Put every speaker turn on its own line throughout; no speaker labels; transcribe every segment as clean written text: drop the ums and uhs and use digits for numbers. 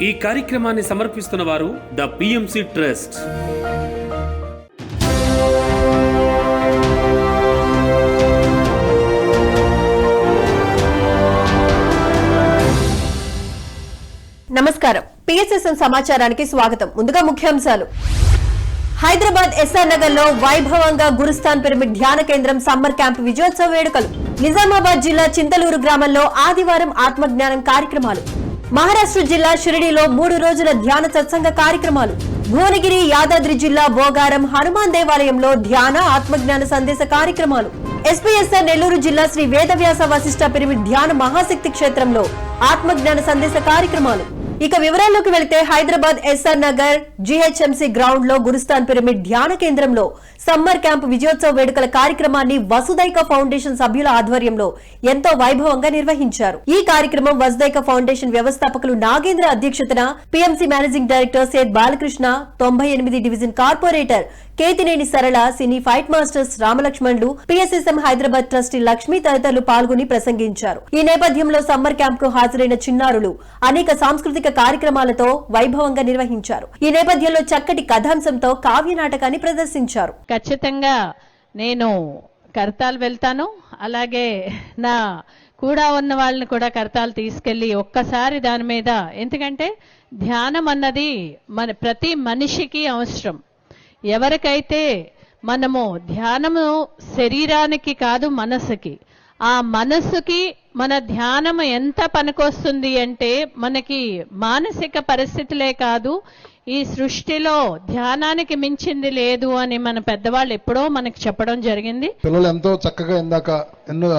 ఈ కార్యక్రమాన్ని సమర్పిస్తున్న వారు ద పిఎంసి ట్రస్ట్.
నమస్కారం. పిఎస్ఎస్ఎం సమాచారానికి స్వాగతం. ముందుగా ముఖ్యాంశాలు. హైదరాబాద్ ఎస్ఆర్ నగర్ లో వైభవంగా గురుస్థాన్ పిరమిడ్ ధ్యాన కేంద్రం సమ్మర్ క్యాంప్ విజయోత్సవ వేడుకలు. నిజామాబాద్ జిల్లా చింతలూరు గ్రామంలో ఆదివారం ఆత్మజ్ఞానం కార్యక్రమాలు. మహారాష్ట్ర జిల్లా షిరిడీలో 3 రోజుల ధ్యాన సత్సంగ కార్యక్రమాలు. భువనగిరి యాదాద్రి జిల్లా బోగారం హనుమాన్ దేవాలయంలో ధ్యాన ఆత్మజ్ఞాన సందేశ కార్యక్రమాలు. ఎస్పీఎస్ఆర్ నెల్లూరు జిల్లా శ్రీ వేదవ్యాస వశిష్ఠ పిరమిడ్ ధ్యాన మహాశక్తి క్షేత్రంలో ఆత్మజ్ఞాన సందేశ కార్యక్రమాలు. ఇక వివరాల్లోకి వెళితే హైదరాబాద్ ఎస్ఆర్ నగర్ జీహెచ్ఎంసీ గ్రౌండ్ లో గురుస్థాన్ పిరమిడ్ ధ్యాన కేంద్రంలో సమ్మర్ క్యాంప్ విజయోత్సవ వేడుకల కార్యక్రమాన్ని వసుదైక ఫౌండేషన్ సభ్యుల ఆధ్వర్యంలో ఎంతో వైభవంగా నిర్వహించారు. ఈ కార్యక్రమం వసుదైక ఫౌండేషన్ వ్యవస్థాపకులు నాగేంద్ర అధ్యక్షతన PMC managing director Syed Balakrishna, 98 division corporator Ketineni Sarala, cine fight masters రామలక్ష్మణులు, పిఎస్ఎస్ఎం హైదరాబాద్ ట్రస్టీ లక్ష్మీ తదితరులు పాల్గొని ప్రసంగించారు. ఈ నేపథ్యంలో సమ్మర్ క్యాంప్ కు హాజరైన చిన్నారులు అనేక సాంస్కృతిక కార్యక్రమాలతో వైభవంగా నిర్వహించారు. ఈ నేపథ్యంలో చక్కటి కథాంశంతో కావ్య నాటకాన్ని ప్రదర్శించారు.
ఖచ్చితంగా నేను కర్తాలు వెళ్తాను, అలాగే నా కూడా ఉన్న వాళ్ళని కూడా కర్తాలు తీసుకెళ్లి ఒక్కసారి దాని మీద, ఎందుకంటే ధ్యానం అన్నది మన ప్రతి మనిషికి అవసరం. ఎవరికైతే మనము ధ్యానము శరీరానికి కాదు మనసుకి, ఆ మనసుకి మన ధ్యానం ఎంత పనికొస్తుంది అంటే మనకి మానసిక పరిస్థితులే కాదు, ఈ సృష్టిలో ధ్యానానికి మించింది లేదు అని మన పెద్దవాళ్ళు ఎప్పుడో మనకి చెప్పడం జరిగింది.
పిల్లలు ఎంతో చక్కగా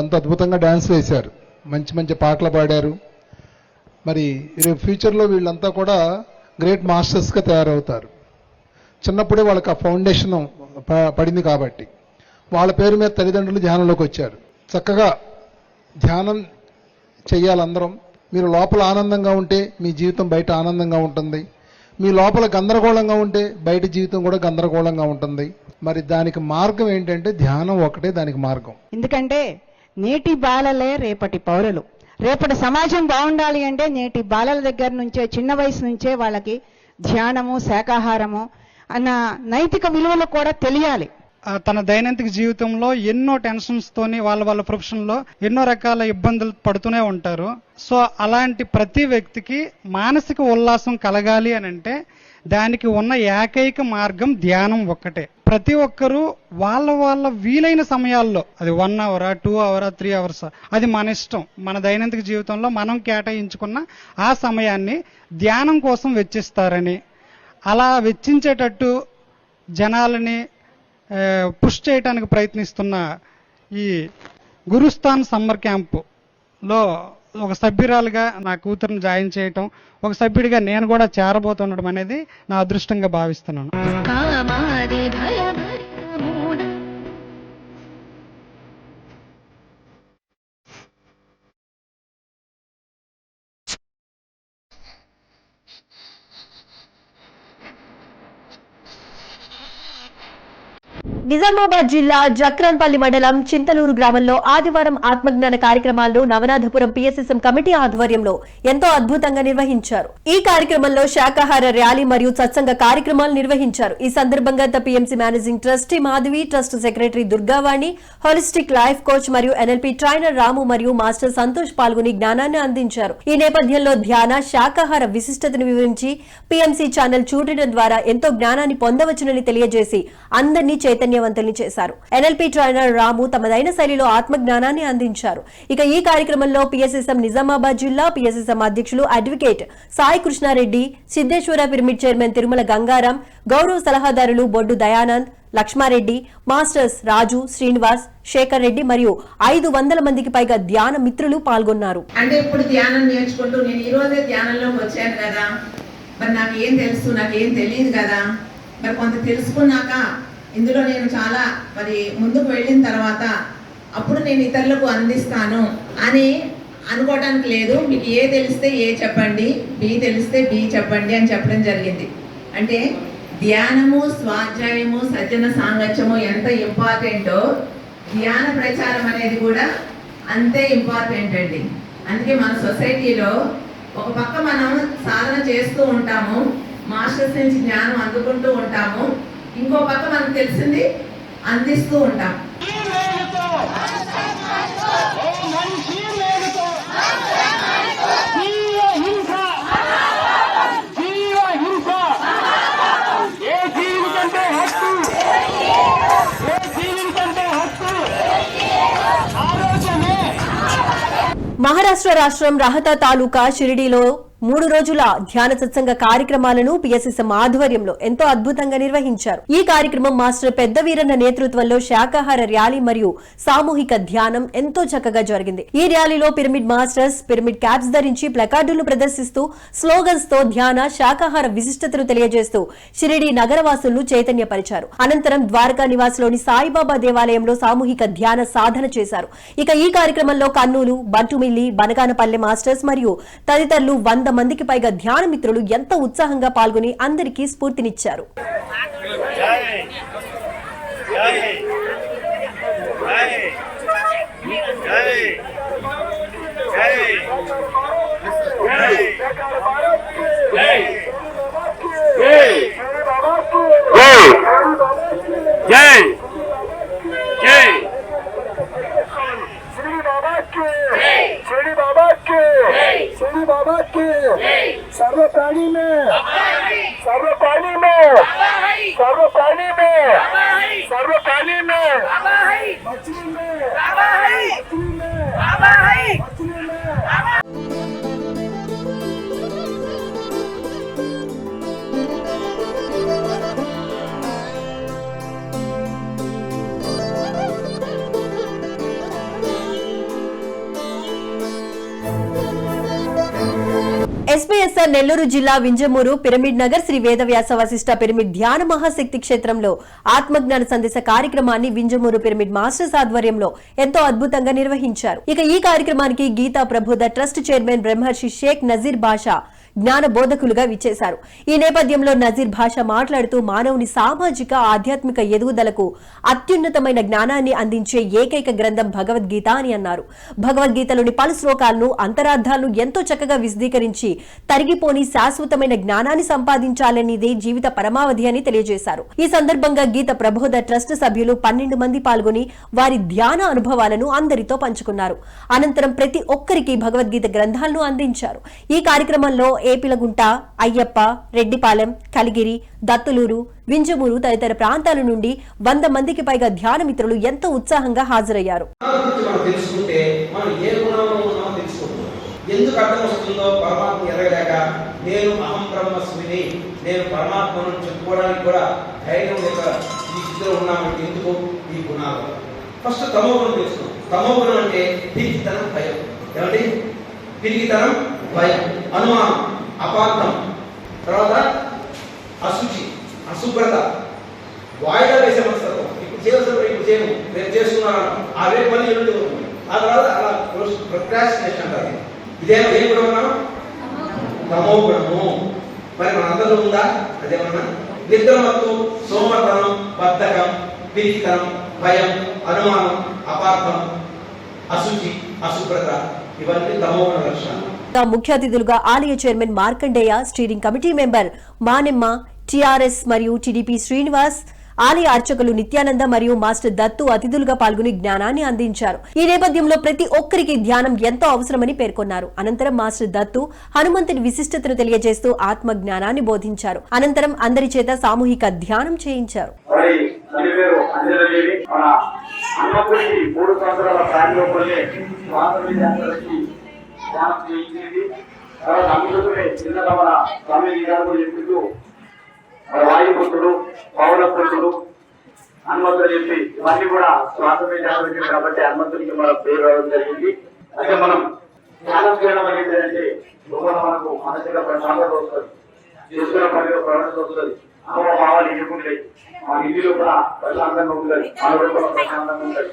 ఎంతో అద్భుతంగా డాన్స్ వేశారు, మంచి మంచి పాటలు పాడారు. మరి రేపు ఫ్యూచర్లో వీళ్ళంతా కూడా గ్రేట్ మాస్టర్స్గా తయారవుతారు. చిన్నప్పుడే వాళ్ళకి ఆ ఫౌండేషన్ పడింది కాబట్టి వాళ్ళ పేరు మీద తల్లిదండ్రులు ధ్యానంలోకి వచ్చారు. చక్కగా ధ్యానం చెయ్యాలందరం. మీరు లోపల ఆనందంగా ఉంటే మీ జీవితం బయట ఆనందంగా ఉంటుంది. మీ లోపల గందరగోళంగా ఉంటే బయట జీవితం కూడా గందరగోళంగా ఉంటుంది. మరి దానికి మార్గం ఏంటంటే ధ్యానం ఒకటే దానికి మార్గం.
ఎందుకంటే నేటి బాలలే రేపటి పౌరులు. రేపటి సమాజం బాగుండాలి అంటే నేటి బాలల దగ్గర నుంచే, చిన్న వయసు నుంచే వాళ్ళకి ధ్యానము, శాకాహారము అన్న నైతిక విలువలు కూడా తెలియాలి.
తన దైనందిక జీవితంలో ఎన్నో టెన్షన్స్ తోని వాళ్ళ ప్రొఫెషన్లో ఎన్నో రకాల ఇబ్బందులు పడుతూనే ఉంటారు. సో అలాంటి ప్రతి వ్యక్తికి మానసిక ఉల్లాసం కలగాలి అని అంటే దానికి ఉన్న ఏకైక మార్గం ధ్యానం ఒక్కటే. ప్రతి ఒక్కరూ వాళ్ళ వీలైన సమయాల్లో, అది 1 అవరా 2 అవరా 3 అవర్స్, అది మన ఇష్టం. మన దైనందిక జీవితంలో మనం కేటాయించుకున్న ఆ సమయాన్ని ధ్యానం కోసం వెచ్చిస్తారని, అలా వెచ్చించేటట్టు జనాలని పుష్ చేయడానికి ప్రయత్నిస్తున్న ఈ గురుస్థాన్ సమ్మర్ క్యాంపులో ఒక సభ్యురాలుగా నా కూతురుని జాయిన్ చేయటం, ఒక సభ్యుడిగా నేను కూడా చేరబోతుండడం అనేది నా అదృష్టంగా భావిస్తున్నాను.
నిజామాబాద్ జిల్లా జక్రాన్పల్లి మండలం చింతలూరు గ్రామంలో ఆదివారం ఆత్మజ్ఞాన కార్యక్రమాలను నవనాథపురం పిఎస్ఎస్ఎం కమిటీ ఆధ్వర్యంలో ఎంతో అద్భుతంగా నిర్వహించారు. ఈ కార్యక్రమంలో శాకాహార ర్యాలీ మరియు సత్సంగ కార్యక్రమాలు నిర్వహించారు. ఈ సందర్భంగా the PMC managing trustee Madhavi, trust secretary Durgavani, holistic life coach మరియు ఎన్ఎల్పీ ట్రైనర్ రాము మరియు మాస్టర్ సంతోష్ పాల్గొని జ్ఞానాన్ని అందించారు. ఈ నేపథ్యంలో ధ్యాన, శాకాహార విశిష్టతను వివరించి పిఎంసి ఛానల్ చూడటం ద్వారా ఎంతో జ్ఞానాన్ని పొందవచ్చునని తెలియజేసి అందరినీ చైతన్యవంతుల్ని చేశారు. ఎన్ఎల్పీ ట్రైనర్ రాము తమదైన శైలిలో ఆత్మ జ్ఞానాన్ని అందించారు. ఇక ఈ కార్యక్రమంలో పిఎస్ఎస్ఎం నిజామాబాద్ జిల్లా పిఎస్ఎస్ఎం అధ్యక్షులు advocate Sai Krishnareddy, Siddeshwara pyramid chairman Tirumala Gangaram, గౌరవ సలహాదారులు బొడ్డు దయానంద్, లక్ష్మారెడ్డి, మాస్టర్స్ రాజు, శ్రీనివాస్, శేఖర్ రెడ్డి మరియు 500 మందికి పైగా ధ్యాన మిత్రులు పాల్గొన్నారు.
అంటే ఇప్పుడు ధ్యానం నేర్చుకుంటూ నేను ఈ రోజే ధ్యానంలోకి వచ్చాను కదా, మరి నాకు ఏం తెలుసు, నాకేం తెలియదు కదా, మరి కొంత తెలుసుకున్నాక ఇందులో నేను చాలా మరి ముందుకు వెళ్ళిన తర్వాత అప్పుడు నేను ఇతరులకు అందిస్తాను అని అనుకోవడానికి లేదు. మీకు ఏ తెలిస్తే ఏ చెప్పండి, బి తెలిస్తే బి చెప్పండి అని చెప్పడం జరిగింది. అంటే ధ్యానము, స్వాధ్యాయము, సజ్జన సాంగత్యము ఎంత ఇంపార్టెంటో ధ్యాన ప్రచారం అనేది కూడా అంతే ఇంపార్టెంట్ అండి. అందుకే మన సొసైటీలో ఒక పక్క మనం సాధన చేస్తూ ఉంటాము, మాస్టర్స్ నుంచి జ్ఞానం అందుకుంటూ ఉంటాము, ఇంకో పక్క మనకు తెలిసింది అందిస్తూ ఉంటాం.
మహారాష్ట్ర రాష్ట్రం రహతా తాలూకా షిరిడీలో 3 రోజుల ధ్యాన సత్సంగ కార్యక్రమాలను పిఎస్ఎస్ఎం ఆధ్వర్యంలో ఎంతో అద్భుతంగా నిర్వహించారు. ఈ కార్యక్రమం మాస్టర్ పెద్ద వీరన్న నేతృత్వంలో శాకాహార ర్యాలీ మరియు సామూహిక ధ్యానం ఎంతో చక్కగా జరిగింది. ఈ ర్యాలీలో పిరమిడ్ మాస్టర్స్ పిరమిడ్ క్యాప్స్ ధరించి ప్లకార్డులను ప్రదర్శిస్తూ స్లోగన్స్ తో ధ్యాన శాకాహార విశిష్టతను తెలియజేస్తూ షిరిడీ నగరవాసులను చైతన్యపరిచారు. అనంతరం ద్వారకా నివాస్లోని సాయిబాబా దేవాలయంలో సామూహిక ధ్యాన సాధన చేశారు. ఇక ఈ కార్యక్రమంలో కర్నూలు, బంటుమిల్లి, బనగానపల్లె మాస్టర్స్ మరియు తదితరులు 100 మందికి పైగా ధ్యాన మిత్రులు ఎంతో ఉత్సాహంగా పాల్గొని అందరికీ స్ఫూర్తినిచ్చారు.
सर्वप्राणी में सर्वप्राणी में सर्वप्राणी में सर्वप्राणी में मछली में मछली में मछली में
ఎస్పీఎస్ఆర్ నెల్లూరు జిల్లా వింజమూరు పిరమిడ్ నగర్ శ్రీ వేదవ్యాస వశిష్ట పిరమిడ్ ధ్యాన మహాశక్తి క్షేత్రంలో ఆత్మజ్ఞాన సందేశ కార్యక్రమాన్ని వింజమూరు పిరమిడ్ మాస్టర్స్ ఆధ్వర్యంలో ఎంతో అద్భుతంగా నిర్వహించారు. ఇక ఈ కార్యక్రమానికి గీతా ప్రబోధ ట్రస్ట్ చైర్మన్ బ్రహ్మర్షి షేక్ నజీర్ బాషా జ్ఞాన బోధకులుగా విచ్చేశారు. ఈ నేపథ్యంలో నజీర్ భాష మాట్లాడుతూ మానవుని సామాజిక ఆధ్యాత్మిక ఎదుగుదలకు అత్యున్నతమైన జ్ఞానాన్ని అందించే ఏకైక గ్రంథం భగవద్గీత అని అన్నారు. భగవద్గీతలోని పలు శ్లోకాలను అంతరార్థాలను ఎంతో చక్కగా విశదీకరించి తరిగిపోని శాశ్వతమైన జ్ఞానాన్ని సంపాదించాలనేదే జీవిత పరమావధి అని తెలియజేశారు. ఈ సందర్భంగా గీత ప్రబోధ ట్రస్ట్ సభ్యులు 12 మంది పాల్గొని వారి ధ్యాన అనుభవాలను అందరితో పంచుకున్నారు. అనంతరం ప్రతి ఒక్కరికి భగవద్గీత గ్రంథాలను అందించారు. ఈ కార్యక్రమంలో ఏపిలగుంట, అయ్యప్ప, రెడ్డిపాలెం, కలిగిరి, దత్తులూరు, వింజమూరు తదితర ప్రాంతాల నుండి 100 మందికి పైగా ధ్యాన మిత్రులు ఎంతో ఉత్సాహంగా హాజరయ్యారు.
ఎందుకు అర్థం వస్తుందో పరమాత్మ ఎరగలేక నేను అహం బ్రహ్మస్మిని, నేను పరమాత్మను చెప్పుకోవడానికి కూడా ధైర్యం లేక ఈ స్థితిలో ఉన్నామంటే ఎందుకు? ఈ గుణాలు. ఫస్ట్ తమోగుణం తెలుసుకున్నాం. తమోగుణం అంటే పిరికితనం, భయం. ఏమండి? పిరికితనం, భయం, అనుమానం, అపార్థం, తర్వాత అశుచి, అశుభ్రత, వాయిదా వేసే మనస్తత్వం. ఇప్పుడు చేయాల్సిన ఇప్పుడు చేయను, రేపు చేస్తున్నాను, ఆ రేపు పని ఎల్లుండి, ఆ తర్వాత అలా ప్రొక్రాస్టినేషన్ అంటారు. ఇదేమో ఏం కూడా ఉన్నాం? తమో గుణము. మరి మన అందరిలో ఉందా? అదేమన్నా నిద్రమత్తు, సోమతనం, బద్ధకం, పిరికితనం, భయం, అనుమానం, అపార్థం, అశుచి, అశుభ్రత, ఇవన్నీ తమో గుణ లక్షణాలు.
ముఖ్య అతిథులుగా ఆలయ chairman Markandeya, steering committee member Manemma, TRS మరియు టీడీపీ శ్రీనివాస్, ఆలయ అర్చకులు నిత్యానంద మరియు మాస్టర్ దత్తు అతిథులుగా పాల్గొని జ్ఞానాన్ని అందించారు. ఈ నేపథ్యంలో ప్రతి ఒక్కరికి ధ్యానం ఎంతో అవసరమని పేర్కొన్నారు. అనంతరం మాస్టర్ దత్తు హనుమంతుని విశిష్టతను తెలియజేస్తూ ఆత్మ జ్ఞానాన్ని బోధించారు. అనంతరం అందరి చేత సామూహిక ధ్యానం చేయించారు.
వాయుపుత్రుడు, పౌరపుత్రుడు, హనుమంతుడు చెప్పి ఇవన్నీ కూడా స్వాతంత్ర జాగ్రత్త కాబట్టి హనుమంతుడికి మన పేరు రావడం జరిగింది. అయితే మనం ధ్యానం చేయడం అనేది అంటే మనకు మనసుగా ప్రశాంతత వస్తుంది, చేసుకున్న పనిలో ప్రవణత వస్తుంది, భావాలు ఎన్నుకుంటాయి, మన ఇంటిలో కూడా ప్రశాంతంగా ఉంటుంది, మనలో కూడా ప్రశాంతంగా ఉంటుంది.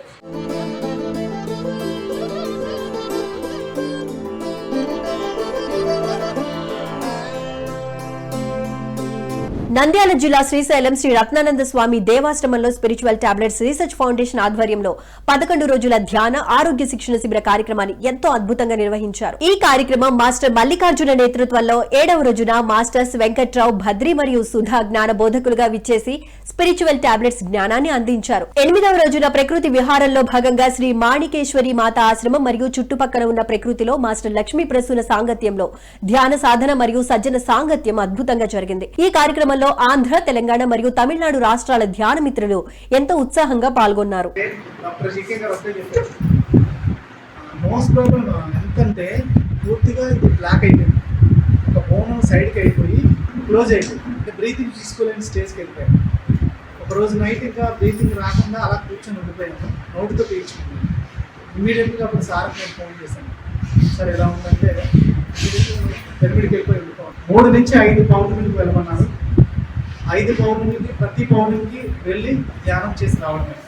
నంద్యాల జిల్లా శ్రీశైలం శ్రీ రత్నానంద స్వామి దేవాశ్రమంలో స్పిరిచువల్ టాబ్లెట్స్ రీసెర్చ్ ఫౌండేషన్ ఆధ్వర్యంలో 11 రోజుల ధ్యాన ఆరోగ్య శిక్షణ శిబిర కార్యక్రమాన్ని ఎంతో అద్భుతంగా నిర్వహించారు. ఈ కార్యక్రమం మాస్టర్ మల్లికార్జున నేతృత్వంలో 7వ రోజున మాస్టర్స్ వెంకట్రావు, భద్రి మరియు సుధా జ్ఞాన బోధకులుగా విచ్చేసి స్పిరిచువల్ టాబ్లెట్స్ జ్ఞానాన్ని అందించారు. 8వ రోజున ప్రకృతి విహారంలో భాగంగా శ్రీ మాణికేశ్వరి మాత ఆశ్రమం మరియు చుట్టుపక్కల ఉన్న ప్రకృతిలో మాస్టర్ లక్ష్మీ ప్రసూన సాంగత్యంలో ధ్యాన సాధన మరియు సజ్జన సాంగత్యం అద్భుతంగా జరిగింది. ఈ కార్యక్రమంలో ఆంధ్ర, తెలంగాణ మరియు తమిళనాడు రాష్ట్రాల ధ్యాన మిత్రులు ఎంతో ఉత్సాహంగా పాల్గొన్నారు.
మోస్ట్ ప్రాబ్లం ఎంతంటే పూర్తిగా ఇది బ్లాక్ అయిపోయింది, ఒక బోన్ సైడ్కి అయిపోయి క్లోజ్ అయిపోయింది, బ్రీతింగ్ తీసుకోలేని స్టేజ్కి వెళ్ళిపోయాను. ఒకరోజు నైట్ ఇంకా బ్రీతింగ్ రాకుండా అలా కూర్చొని ఉండిపోయాను, నోటితో పీల్చుకున్నాను. ఇమీడియట్గా అప్పుడు సార్కి నేను ఫోన్ చేశాను, సార్ ఎలా ఉందంటే పిరమిడ్కి వెళ్ళిపోయి ఉండిపోవాలి. 3 నుంచి 5 పౌర్ణమికి వెళ్ళమన్నారు. 5 పౌర్ణమికి ప్రతి పౌర్ణమికి వెళ్ళి ధ్యానం చేసి రావడం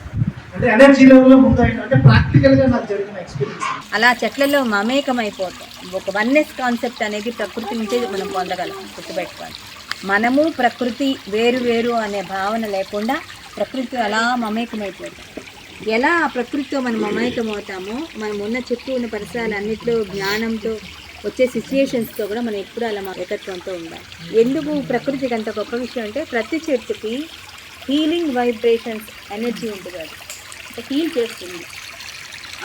అంటే ఎనర్జీ లెవెల్లో ముందు అంటే ప్రాక్టికల్గా నాకు జరిగిన ఎక్స్పీరియన్స్.
అలా చెట్లలో మమేకమైపోతాం. ఒక వన్నెస్ కాన్సెప్ట్ అనేది ప్రకృతి నుంచే మనం పొందగలం. గుర్తుపెట్టుకోవాలి, మనము ప్రకృతి వేరు వేరు అనే భావన లేకుండా ప్రకృతి అలా మమేకమైపోతాం. ఎలా ఆ ప్రకృతితో మనం మమేకం అవుతామో, మనం ఉన్న చుట్టూ ఉన్న పరిసరాలు అన్నింటిలో జ్ఞానంతో వచ్చే సిచ్యుయేషన్స్తో కూడా మనం ఎప్పుడు అలా ఏకత్వంతో ఉండాలి. ఎందుకు ప్రకృతికి అంత గొప్ప విషయం అంటే ప్రతి చెట్టుకి హీలింగ్ వైబ్రేషన్స్ ఎనర్జీ ఉంటుంది, అది హీల్ చేస్తుంది,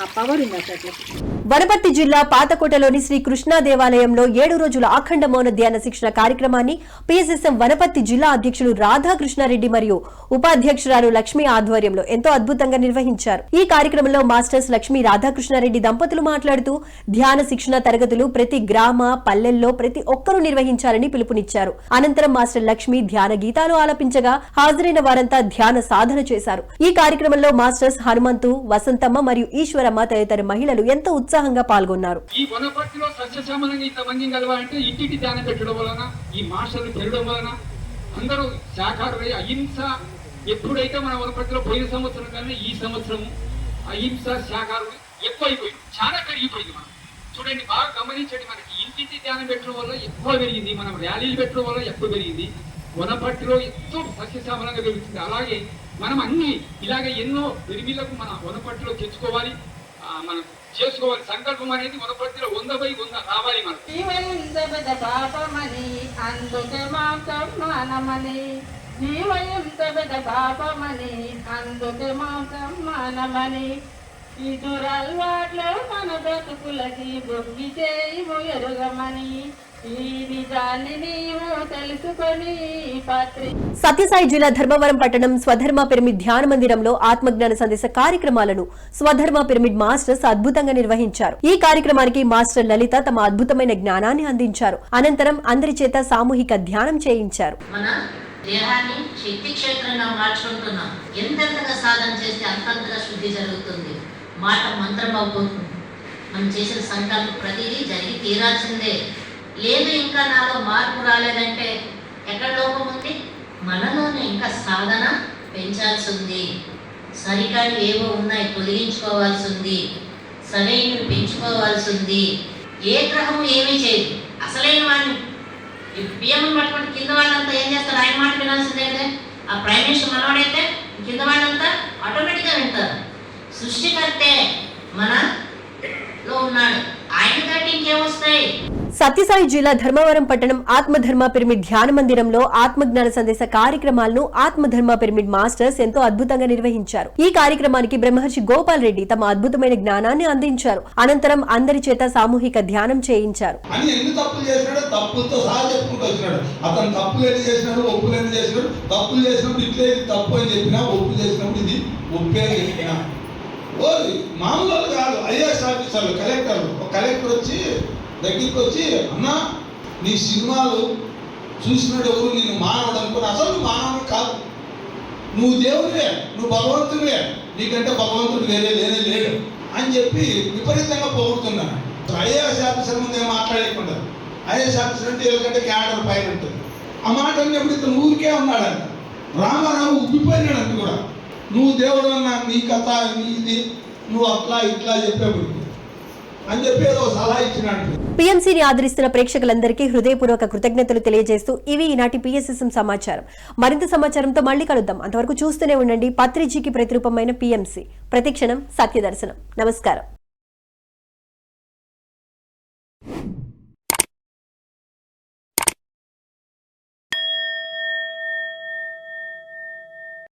ఆ పవర్ ఉంది ఆ చెట్లకి.
వనపర్తి జిల్లా పాతకోటలోని శ్రీ కృష్ణా దేవాలయంలో 7 రోజుల అఖండ మౌన ధ్యాన శిక్షణ కార్యక్రమాన్ని పిఎస్ఎస్ఎం వనపర్తి జిల్లా అధ్యక్షులు రాధాకృష్ణారెడ్డి మరియు ఉపాధ్యక్షురాలు లక్ష్మి ఆధ్వర్యంలో ఎంతో అద్భుతంగా నిర్వహించారు. ఈ కార్యక్రమంలో మాస్టర్స్ లక్ష్మి, రాధాకృష్ణారెడ్డి దంపతులు మాట్లాడుతూ ధ్యాన శిక్షణ తరగతులు ప్రతి గ్రామ, పల్లెల్లో ప్రతి ఒక్కరూ నిర్వహించాలని పిలుపునిచ్చారు. అనంతరం మాస్టర్ లక్ష్మి ధ్యాన గీతాలు ఆలపించగా హాజరైన వారంతా ధ్యాన సాధన చేశారు. ఈ కార్యక్రమంలో మాస్టర్స్ హనుమంతు, వసంతమ్మ మరియు ఈశ్వరమ్మ తదితర మహిళలు ఎంతో ఉత్సాహంగా పాల్గొన్నారు.
ఈ వనపర్తిలో సస్యశ్యామలంగా ఇంతమంది కలవాలంటే ఇంటింటి ధ్యానం పెట్టడం వలన, ఈ మాస్టర్లు పెరగడం వలన అందరూ శాఖాహారులై అహింస ఎప్పుడైతే మన వనపర్తిలో పోయిన సంవత్సరం కన్నా ఈ సంవత్సరం అహింస శాఖాహారులు ఎక్కువైపోయింది, చాలా పెరిగిపోయింది. మనం చూడండి, బాగా గమనించండి, మనకి ఇంటింటి ధ్యానం పెట్టడం వల్ల ఎక్కువ పెరిగింది, మనం ర్యాలీలు పెట్టడం వల్ల ఎక్కువ పెరిగింది. వనపర్తిలో ఎంతో సస్యశ్యామలంగా పెరుగుతుంది. అలాగే మనం అన్ని ఇలాగే ఎన్నో నిర్మిలకు మన వనపర్తిలో తెచ్చుకోవాలి, మనం చేసుకోవాలి. సంకల్పం అనేది వనపర్తిలో 100/100 రావాలి. మనం
ఈ దురల్వాట్లో మన బ్రతుకులకి బొగ్గి చేయము ఎరుగమని
సత్యసాయి జిల్లా ధర్మవరం పట్టణం స్వధర్మ పిరమిడ్ ధ్యాన మందిరంలో ఆత్మజ్ఞాన సందేశ కార్యక్రమాలను స్వధర్మ పిరమిడ్ మాస్టర్స్ అద్భుతంగా నిర్వహించారు. ఈ కార్యక్రమానికి మాస్టర్ లలిత తమ అద్భుతమైన జ్ఞానాన్ని అందించారు. అనంతరం అందరి చేత సామూహిక ధ్యానం చేయించారు.
మన దేహాన్ని శక్తి క్షేత్రంగా మార్చుకుంటున్నాం. ఎంతెంతగా సాధన చేస్తే అంతంతగా శుద్ధి జరుగుతుంది, మాట మంత్రం అవుతుంది. మనం చేసిన సంకల్పం ప్రతిదీ జరిగి తీరాల్సిందే. లేదు ఇంకా నాలో మార్పు రాలేదంటే ఎక్కడ లోపం ఉంది? మనలోనే ఇంకా సాధన పెంచాల్సి ఉంది. సరికాని ఏవో ఉన్నాయి, తొలగించుకోవాల్సి ఉంది. సరైనవి పెంచుకోవాల్సి ఉంది. ఏ గ్రహము ఏమీ చేయదు. అసలైన వాడిని బియ్యం పట్టుకుంటే కింద వాళ్ళంతా ఏం చేస్తారు? ఆయన మాట వినాల్సిందే కదా. ఆ ప్రైమ్ మినిస్టర్ మనవాడైతే కింద వాళ్ళంతా ఆటోమేటిక్గా వింటారు. సృష్టికర్తే మనలో ఉన్నాడు, ఆయన కంటే ఇంకేమొస్తాయి?
సత్యసాయి జిల్లా ధర్మవరం పట్టణం ఆత్మధర్మ పిరమిడ్ ధ్యాన మందిరంలో ఆత్మజ్ఞాన సందేశ కార్యక్రమాలను ఆత్మధర్మ పిరమిడ్ మాస్టర్స్ ఎంతో అద్భుతంగా నిర్వహించారు. ఈ కార్యక్రమానికి బ్రహ్మర్షి గోపాల్ రెడ్డి తమ అద్భుతమైన జ్ఞానాన్ని అందించారు. అనంతరం అందరి చేత సామూహిక ధ్యానం చేయించారు.
మామూలు కాదు, ఐఏఎస్ ఆఫీసర్లు, కలెక్టర్ వచ్చి దగ్గరికి వచ్చి, అన్నా నీ సినిమాలు చూసినాడు ఎవరు, నేను మానవుడు అనుకుని, అసలు నువ్వు మానవుడు కాదు, నువ్వు దేవుడివే, నువ్వు భగవంతుడివే, నీకంటే భగవంతుడు వేరే లేనే లేడు అని చెప్పి విపరీతంగా పొగుడుతున్నాను. ఐఏఎస్ ఆఫీసర్ ముందు ఏం మాట్లాడకుండా, ఐఏఎస్ ఆఫీసర్ అంటే వీళ్ళకంటే క్యాడర్ పైన ఉంటుంది. ఆ మాట అన్నప్పుడు ఇతను ఊరికే ఉన్నాడంట. రామారావు ఉబ్బిపోయినాడంట కూడా, నువ్వు దేవుడు అన్నా, నీ కథ నీది, నువ్వు అట్లా ఇట్లా చెప్పేప్పుడు అని చెప్పి ఏదో సలహా ఇచ్చినట్టు.
PMCని ఆదరిస్తున్న ప్రేక్షకులందరికీ హృదయపూర్వక కృతజ్ఞతలు తెలియజేస్తూ ఇవి ఈనాటి PSSM సమాచారం. మరింత సమాచారంతో మళ్ళీ కలుద్దాం. అంతవరకు చూస్తూనే ఉండండి పత్రిజీకి ప్రతిరూపమైన PMC. ప్రతిక్షణం సత్యదర్శనం. నమస్కారం.